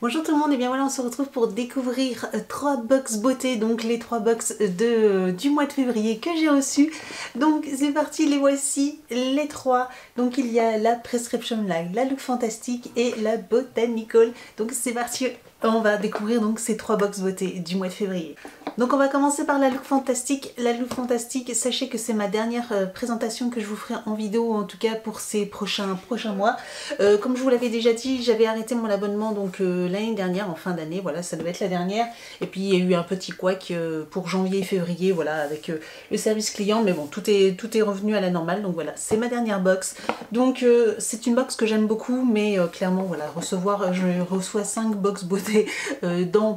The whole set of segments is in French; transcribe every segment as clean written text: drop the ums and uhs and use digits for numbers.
Bonjour tout le monde et bien voilà on se retrouve pour découvrir 3 box beauté, donc les 3 box du mois de février que j'ai reçus. Donc c'est parti, les voici les 3. Donc il y a la Prescription Line, la Look Fantastic et la Botanical. Donc c'est parti, on va découvrir donc ces 3 box beauté du mois de février. Donc on va commencer par la Look Fantastic. La Look Fantastic, sachez que c'est ma dernière présentation que je vous ferai en vidéo, en tout cas pour ces prochains mois. Comme je vous l'avais déjà dit, j'avais arrêté mon abonnement donc l'année dernière, en fin d'année, voilà, ça devait être la dernière. Et puis il y a eu un petit couac pour janvier et février, voilà, avec le service client. Mais bon, tout est revenu à la normale, donc voilà, c'est ma dernière box. Donc c'est une box que j'aime beaucoup, mais clairement, voilà, je reçois 5 box beauté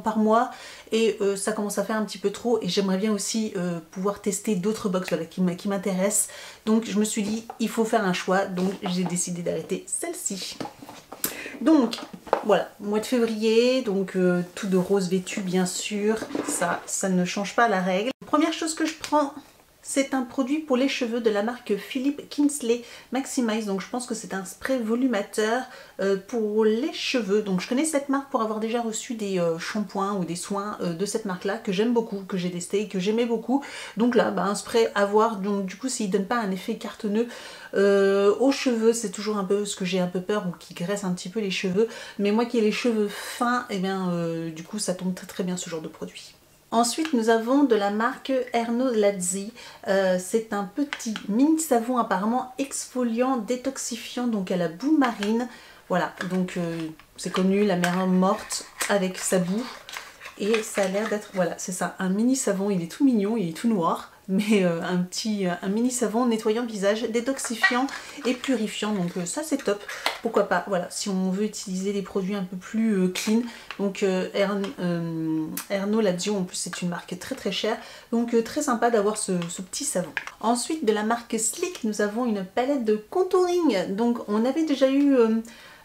par mois. Et ça commence à faire un petit peu trop et j'aimerais bien aussi pouvoir tester d'autres box voilà, qui m'intéressent. Donc je me suis dit, il faut faire un choix, donc j'ai décidé d'arrêter celle-ci. Donc voilà, mois de février, donc tout de rose vêtu bien sûr, ça ne change pas la règle. Première chose que je prends, c'est un produit pour les cheveux de la marque Philippe Kinsley Maximize. Donc je pense que c'est un spray volumateur pour les cheveux. Donc je connais cette marque pour avoir déjà reçu des shampoings ou des soins de cette marque là que j'aime beaucoup, que j'ai testé et que j'aimais beaucoup. Donc là un spray à voir. Donc du coup s'il donne pas un effet cartonneux aux cheveux, c'est toujours un peu ce que j'ai un peu peur, ou qui graisse un petit peu les cheveux. Mais moi qui ai les cheveux fins, et bien du coup ça tombe très très bien ce genre de produit. Ensuite, nous avons de la marque Erno Lazzi. C'est un petit mini savon apparemment exfoliant, détoxifiant, donc à la boue marine. Voilà, donc c'est connu, la mer morte avec sa boue. Et ça a l'air d'être, voilà, c'est ça, un mini savon. Il est tout mignon, il est tout noir. Mais un mini savon nettoyant visage, détoxifiant et purifiant, donc ça c'est top, pourquoi pas, voilà, si on veut utiliser des produits un peu plus clean. Donc Erno Lazzi, en plus c'est une marque très très chère, donc très sympa d'avoir ce petit savon. Ensuite de la marque Sleek, nous avons une palette de contouring. Donc on avait déjà eu...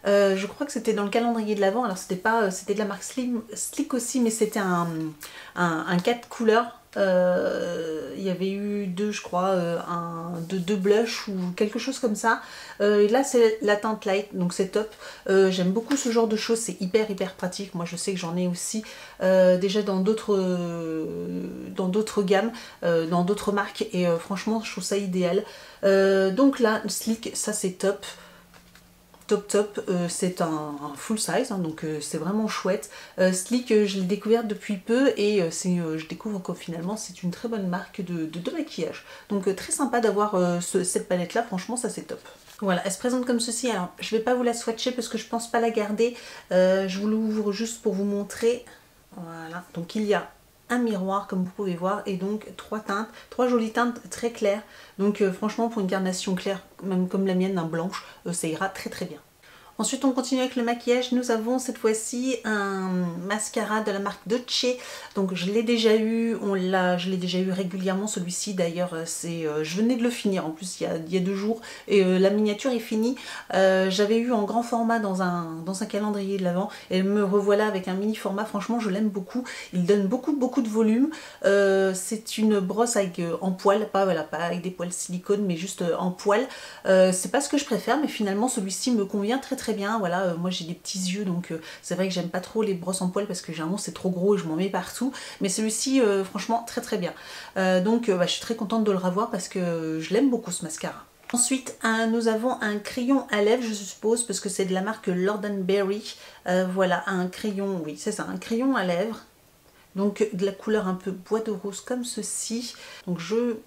je crois que c'était dans le calendrier de l'Avent, alors c'était de la marque Sleek aussi, mais c'était un 4 couleurs. Il y avait eu deux, je crois, deux blushs ou quelque chose comme ça. Et là c'est la teinte light, donc c'est top. J'aime beaucoup ce genre de choses, c'est hyper pratique. Moi je sais que j'en ai aussi déjà dans d'autres gammes, dans d'autres marques, et franchement je trouve ça idéal. Donc là, Sleek, ça c'est top. Top, c'est un full size, hein, donc c'est vraiment chouette. Sleek, je l'ai découvert depuis peu et je découvre que finalement c'est une très bonne marque de maquillage. Donc très sympa d'avoir cette palette là, franchement ça c'est top. Voilà, elle se présente comme ceci. Alors je vais pas vous la swatcher parce que je pense pas la garder. Je vous l'ouvre juste pour vous montrer. Voilà, donc il y a un miroir comme vous pouvez voir, et donc 3 teintes, 3 jolies teintes très claires. Donc franchement pour une carnation claire, même comme la mienne, blanche, ça ira très très bien. Ensuite on continue avec le maquillage. Nous avons cette fois-ci un mascara de la marque Dolce. Donc je l'ai déjà eu, je l'ai déjà eu régulièrement celui-ci. D'ailleurs je venais de le finir en plus il y a 2 jours, et la miniature est finie. J'avais eu en grand format dans un calendrier de l'Avent, et me revoilà avec un mini format. Franchement je l'aime beaucoup, il donne beaucoup de volume. C'est une brosse avec, en poil, pas avec des poils silicone, mais juste en poil. C'est pas ce que je préfère, mais finalement celui-ci me convient très bien. Voilà, moi j'ai des petits yeux, donc c'est vrai que j'aime pas trop les brosses en poil parce que généralement c'est trop gros et je m'en mets partout. Mais celui-ci franchement très bien. Donc je suis très contente de le revoir parce que je l'aime beaucoup ce mascara. Ensuite, nous avons un crayon à lèvres, je suppose, parce que c'est de la marque Lord & Berry. Voilà, un crayon, oui c'est ça, un crayon à lèvres. Donc de la couleur un peu bois de rose comme ceci. Donc je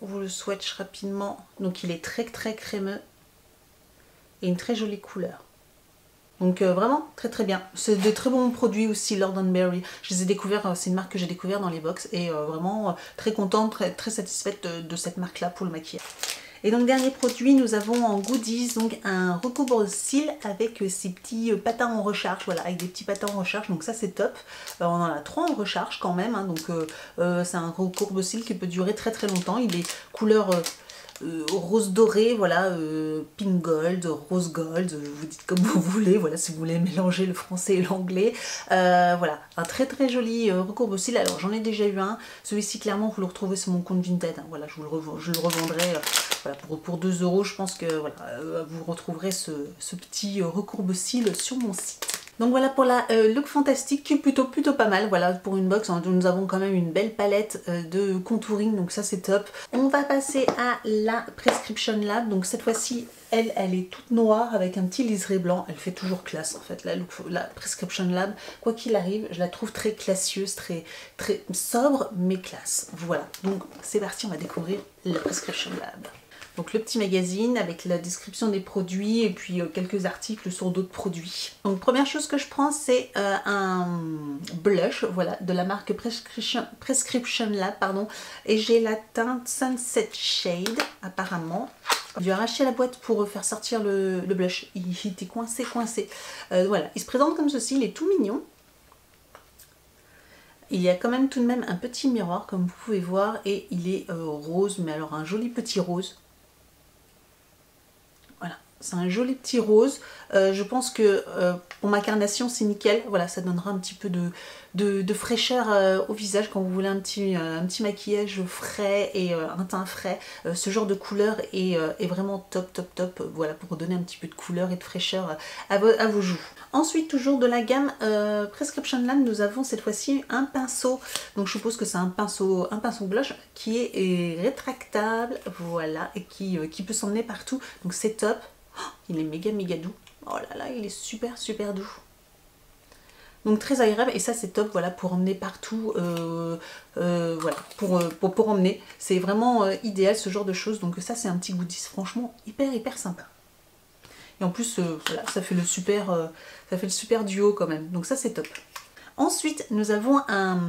vous le swatch rapidement. Donc il est très crémeux et une très jolie couleur. Donc vraiment très bien. C'est de très bons produits aussi, Lord & Berry. Je les ai découverts, c'est une marque que j'ai découvert dans les box, et vraiment très contente, très satisfaite de cette marque là pour le maquillage. Et donc dernier produit, nous avons en goodies donc un recouvre-cils avec ces petits patins en recharge, voilà, avec des petits patins en recharge, donc ça c'est top. On en a 3 en recharge quand même, hein, donc c'est un recouvre-cils qui peut durer très longtemps. Il est couleur rose doré, voilà, pink gold, rose gold, vous dites comme vous voulez, voilà, si vous voulez mélanger le français et l'anglais. Voilà, un très joli recourbe-cils. Alors j'en ai déjà eu un, celui-ci clairement vous le retrouvez sur mon compte Vinted, hein. Voilà, je le revendrai voilà, pour 2 €. Je pense que voilà, vous retrouverez ce petit recourbe-cils sur mon site. Donc voilà pour la look fantastique qui est plutôt pas mal. Voilà pour une box, hein, nous avons quand même une belle palette de contouring, donc ça c'est top. On va passer à la Prescription Lab. Donc cette fois-ci elle est toute noire avec un petit liseré blanc. Elle fait toujours classe en fait, la Prescription Lab. Quoi qu'il arrive, je la trouve très classieuse, très sobre mais classe. Voilà, donc c'est parti, on va découvrir la Prescription Lab. Donc le petit magazine avec la description des produits et puis quelques articles sur d'autres produits. Donc première chose que je prends, c'est un blush, voilà, de la marque Prescription Lab, pardon. Et j'ai la teinte Sunset Shade, apparemment. J'ai dû arracher la boîte pour faire sortir le blush. Il était coincé. Voilà, il se présente comme ceci, il est tout mignon. Il y a quand même tout de même un petit miroir, comme vous pouvez voir, et il est rose, mais alors un joli petit rose. Voilà, c'est un joli petit rose. Je pense que pour ma carnation, c'est nickel. Voilà, ça donnera un petit peu de fraîcheur au visage quand vous voulez un petit maquillage frais et un teint frais. Ce genre de couleur est vraiment top. Voilà, pour donner un petit peu de couleur et de fraîcheur à vos joues. Ensuite, toujours de la gamme Prescription Lab, nous avons cette fois-ci un pinceau. Donc je suppose que c'est un pinceau blush qui est rétractable, voilà, et qui peut s'emmener partout. Donc c'est top. Oh, il est méga doux. Oh là là, il est super doux. Donc très agréable, et ça c'est top, voilà, pour emmener partout, voilà, pour emmener. C'est vraiment idéal ce genre de choses, donc ça c'est un petit goodies, franchement hyper sympa. Et en plus, voilà, ça fait le super duo quand même, donc ça c'est top. Ensuite, nous avons un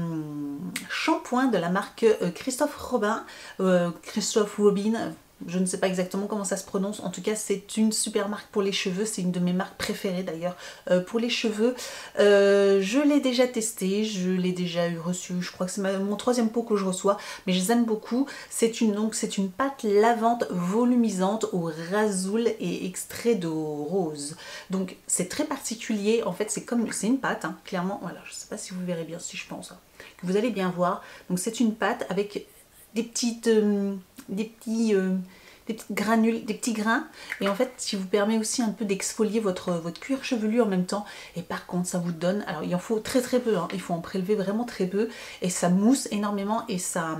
shampoing de la marque Christophe Robin, je ne sais pas exactement comment ça se prononce, en tout cas c'est une super marque pour les cheveux, c'est une de mes marques préférées d'ailleurs pour les cheveux. Je l'ai déjà testé, je l'ai déjà reçu, je crois que c'est mon troisième pot que je reçois, mais je les aime beaucoup. C'est une pâte lavante volumisante au rasoul et extrait de rose. Donc c'est très particulier, en fait c'est une pâte, hein, clairement, voilà, je ne sais pas si vous verrez bien, si je pense, hein, que vous allez bien voir. Donc c'est une pâte avec des petits granules, des petits grains, et en fait qui vous permet aussi un peu d'exfolier votre cuir chevelu en même temps. Et par contre ça vous donne, alors il en faut très peu, hein, il faut en prélever vraiment très peu, et ça mousse énormément et ça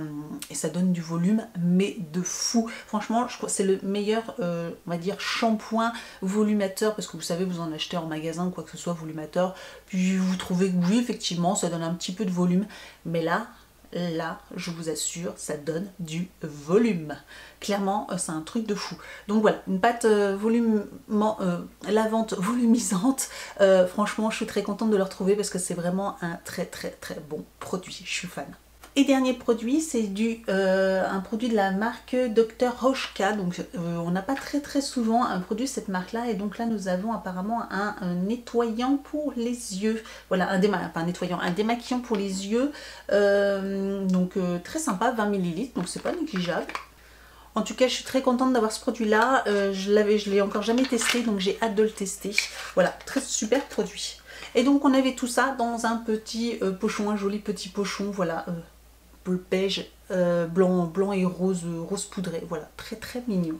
donne du volume, mais de fou. Franchement je crois que c'est le meilleur on va dire shampoing volumateur, parce que vous savez, vous en achetez en magasin quoi que ce soit volumateur, puis vous trouvez que oui effectivement ça donne un petit peu de volume, mais là je vous assure, ça donne du volume. Clairement, c'est un truc de fou. Donc voilà, une pâte lavante volumisante. Franchement, je suis très contente de le retrouver parce que c'est vraiment un très bon produit. Je suis fan. Et dernier produit, c'est un produit de la marque Dr Hoshka. Donc on n'a pas très souvent un produit de cette marque là, et donc là nous avons apparemment un nettoyant pour les yeux. Voilà, un démaquillant pour les yeux. Donc très sympa, 20 ml, donc c'est pas négligeable. En tout cas, je suis très contente d'avoir ce produit-là. Je l'ai encore jamais testé, donc j'ai hâte de le tester. Voilà, très super produit. Et donc on avait tout ça dans un petit pochon, un joli petit pochon, voilà, bleu beige, blanc et rose poudré. Voilà, très mignon.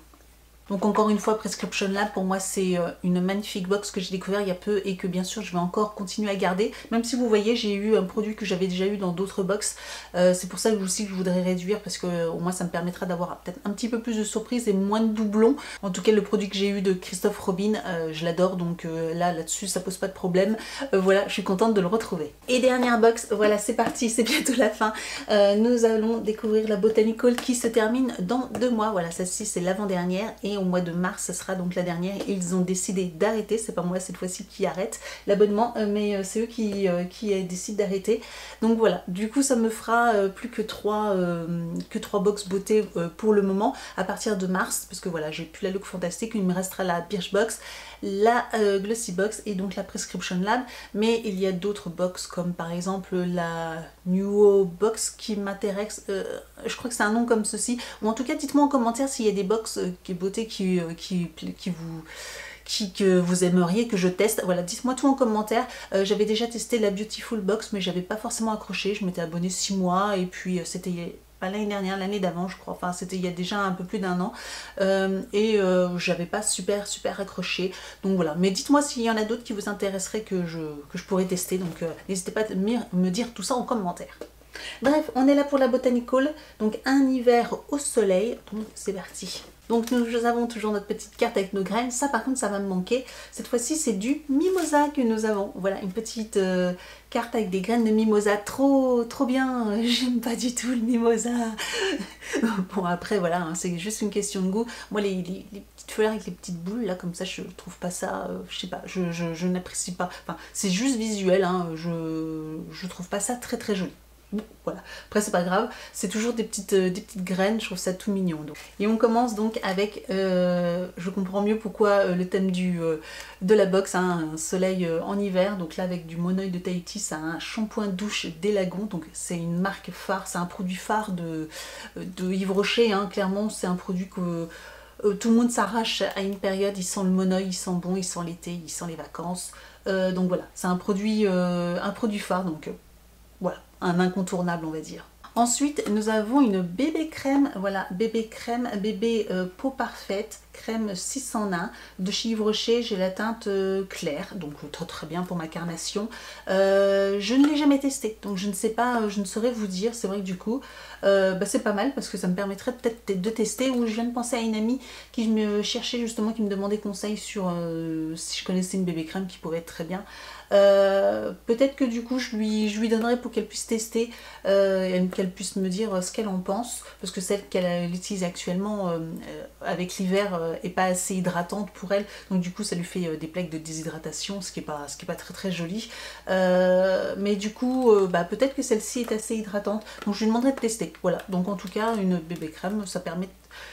Donc encore une fois, Prescription Lab, pour moi c'est une magnifique box que j'ai découvert il y a peu et que bien sûr je vais encore continuer à garder. Même si vous voyez, j'ai eu un produit que j'avais déjà eu dans d'autres box. C'est pour ça aussi que je voudrais réduire, parce que au moins ça me permettra d'avoir peut-être un petit peu plus de surprises et moins de doublons. En tout cas le produit que j'ai eu de Christophe Robin, je l'adore, donc là-dessus ça pose pas de problème. Voilà, je suis contente de le retrouver. Et dernière box, voilà, c'est parti, c'est bientôt la fin. Nous allons découvrir la Botanical qui se termine dans 2 mois. Voilà, celle-ci c'est l'avant-dernière, et au mois de mars ce sera donc la dernière, et ils ont décidé d'arrêter. C'est pas moi cette fois-ci qui arrête l'abonnement, mais c'est eux qui décident d'arrêter. Donc voilà, du coup ça me fera plus que 3 box beauté pour le moment à partir de mars, parce que voilà, j'ai plus la look fantastique, il me restera la Birchbox, la Glossy Box et donc la Prescription Lab, mais il y a d'autres box comme par exemple la Nuo Box qui m'intéresse, je crois que c'est un nom comme ceci, ou en tout cas dites-moi en commentaire s'il y a des box beauté que vous aimeriez que je teste. Voilà, dites-moi tout en commentaire. J'avais déjà testé la Beautiful Box, mais j'avais pas forcément accroché. Je m'étais abonnée 6 mois et puis c'était pas l'année dernière, l'année d'avant je crois, enfin c'était il y a déjà un peu plus d'1 an, j'avais pas super accroché, donc voilà. Mais dites-moi s'il y en a d'autres qui vous intéresseraient que je pourrais tester, donc n'hésitez pas à me dire tout ça en commentaire. Bref, on est là pour la Botanical, donc un hiver au soleil, donc c'est parti. Donc nous avons toujours notre petite carte avec nos graines, ça par contre ça va me manquer. Cette fois-ci c'est du mimosa que nous avons, voilà une petite carte avec des graines de mimosa, trop bien, j'aime pas du tout le mimosa. Bon après voilà, hein, c'est juste une question de goût. Moi les petites fleurs avec les petites boules là comme ça, je trouve pas ça, je sais pas, je n'apprécie pas, enfin c'est juste visuel, hein, je trouve pas ça très joli. Bon, voilà, après c'est pas grave, c'est toujours des petites graines, je trouve ça tout mignon. Donc. Et on commence donc avec, je comprends mieux pourquoi le thème de la box, hein, un soleil en hiver, donc là avec du Monoï de Tahiti, c'est un shampoing douche des lagons, donc c'est une marque phare, c'est un produit phare de Yves Rocher, hein, clairement c'est un produit que tout le monde s'arrache à une période, il sent le Monoï, il sent bon, il sent l'été, il sent les vacances, donc voilà, c'est un produit phare, donc voilà, un incontournable on va dire. Ensuite nous avons une bébé crème, voilà, bébé crème, bébé peau parfaite, crème 6 en 1 de chez Yves Rocher, j'ai la teinte claire, donc très bien pour ma carnation. Je ne l'ai jamais testé, donc je ne sais pas, je ne saurais vous dire, c'est vrai que du coup, c'est pas mal parce que ça me permettrait peut-être de tester, ou je viens de penser à une amie qui me cherchait justement, qui me demandait conseil sur si je connaissais une bébé crème qui pourrait être très bien. Peut-être que du coup je lui donnerai pour qu'elle puisse tester, qu'elle puisse me dire ce qu'elle en pense, parce que celle qu'elle utilise actuellement avec l'hiver est pas assez hydratante pour elle, donc du coup ça lui fait des plaques de déshydratation, ce qui est pas très joli, mais du coup peut-être que celle-ci est assez hydratante, donc je lui demanderai de tester. Voilà, donc en tout cas une bébé crème, ça permet,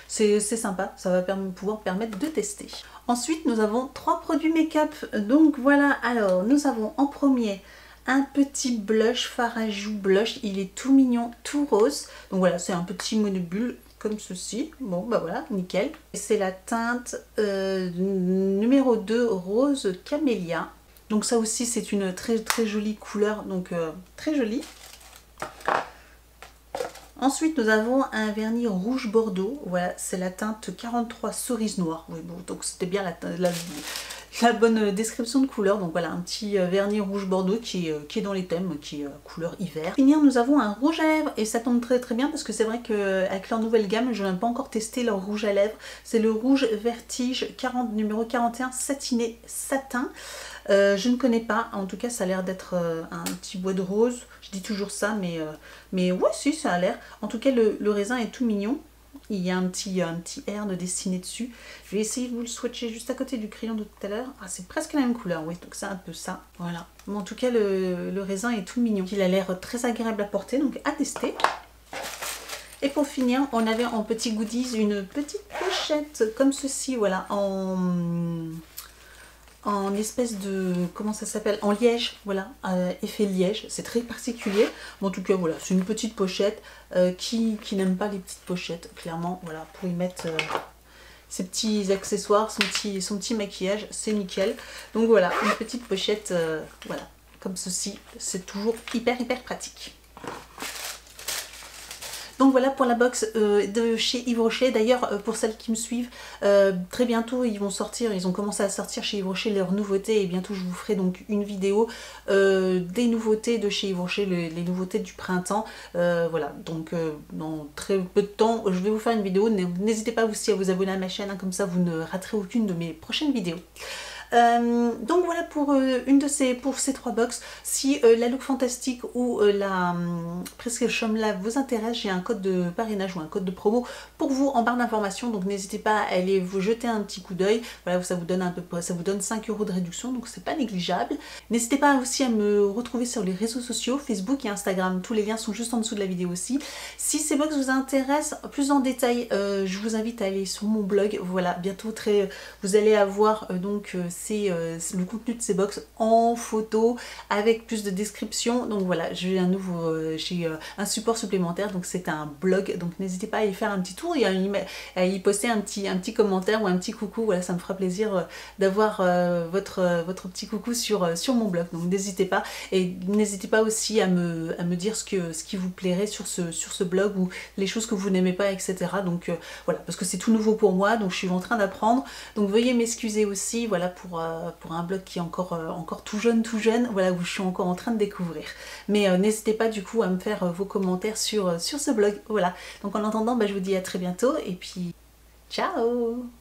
c'est sympa, ça va pouvoir permettre de tester. Ensuite nous avons 3 produits make-up, donc voilà. Alors nous avons en premier un petit blush, fard à joues blush, il est tout mignon, tout rose, donc voilà, c'est un petit monobule comme ceci, bon voilà, nickel. C'est la teinte numéro 2 rose camélia, donc ça aussi c'est une très jolie couleur, donc très jolie. Ensuite nous avons un vernis rouge bordeaux, voilà, c'est la teinte 43 cerise noire, oui bon, donc c'était bien la bonne description de couleur, donc voilà, un petit vernis rouge bordeaux qui est dans les thèmes, qui est couleur hiver. Pour finir nous avons un rouge à lèvres, et ça tombe très bien parce que c'est vrai qu'avec leur nouvelle gamme, je n'ai pas encore testé leur rouge à lèvres, c'est le rouge vertige numéro 41 satiné satin. Je ne connais pas, en tout cas ça a l'air d'être un petit bois de rose, je dis toujours ça, mais ouais si, ça a l'air. En tout cas le raisin est tout mignon, il y a un petit R dessiné dessus. Je vais essayer de vous le swatcher juste à côté du crayon de tout à l'heure. Ah, c'est presque la même couleur, oui, donc c'est un peu ça, voilà. Mais en tout cas le raisin est tout mignon, il a l'air très agréable à porter, donc à tester. Et pour finir, on avait en petit goodies une petite pochette comme ceci, voilà, en espèce de, comment ça s'appelle, en liège, voilà, effet liège, c'est très particulier, mais en tout cas voilà, c'est une petite pochette, qui n'aime pas les petites pochettes, clairement, voilà, pour y mettre ses petits accessoires, son petit maquillage, c'est nickel. Donc voilà, une petite pochette, voilà, comme ceci, c'est toujours hyper pratique. Donc voilà pour la box de chez Yves Rocher. D'ailleurs, pour celles qui me suivent, très bientôt ils vont sortir, ils ont commencé à sortir chez Yves Rocher leurs nouveautés, et bientôt je vous ferai donc une vidéo des nouveautés de chez Yves Rocher, les nouveautés du printemps. Voilà, donc dans très peu de temps, je vais vous faire une vidéo. N'hésitez pas aussi à vous abonner à ma chaîne, hein, comme ça vous ne raterez aucune de mes prochaines vidéos. Donc voilà pour ces 3 box. Si la Look Fantastique ou la Prescription Lab vous intéresse, j'ai un code de parrainage ou un code de promo pour vous en barre d'informations, donc n'hésitez pas à aller vous jeter un petit coup d'œil. Voilà, ça vous donne 5 € de réduction, donc c'est pas négligeable. N'hésitez pas aussi à me retrouver sur les réseaux sociaux, Facebook et Instagram, tous les liens sont juste en dessous de la vidéo aussi. Si ces box vous intéressent plus en détail, je vous invite à aller sur mon blog. Voilà, bientôt vous allez avoir donc le contenu de ces box en photo avec plus de description. Donc voilà, j'ai un support supplémentaire, donc c'est un blog, donc n'hésitez pas à y faire un petit tour et à y poster un petit commentaire ou un petit coucou. Voilà, ça me fera plaisir d'avoir votre petit coucou sur mon blog, donc n'hésitez pas. Et n'hésitez pas aussi à me dire ce qui vous plairait sur ce blog ou les choses que vous n'aimez pas, etc. Donc voilà, parce que c'est tout nouveau pour moi, donc je suis en train d'apprendre. Donc veuillez m'excuser aussi, voilà, pour un blog qui est encore tout jeune, voilà, où je suis encore en train de découvrir. Mais n'hésitez pas du coup à me faire vos commentaires sur ce blog. Voilà, donc en attendant, bah, je vous dis à très bientôt et puis ciao!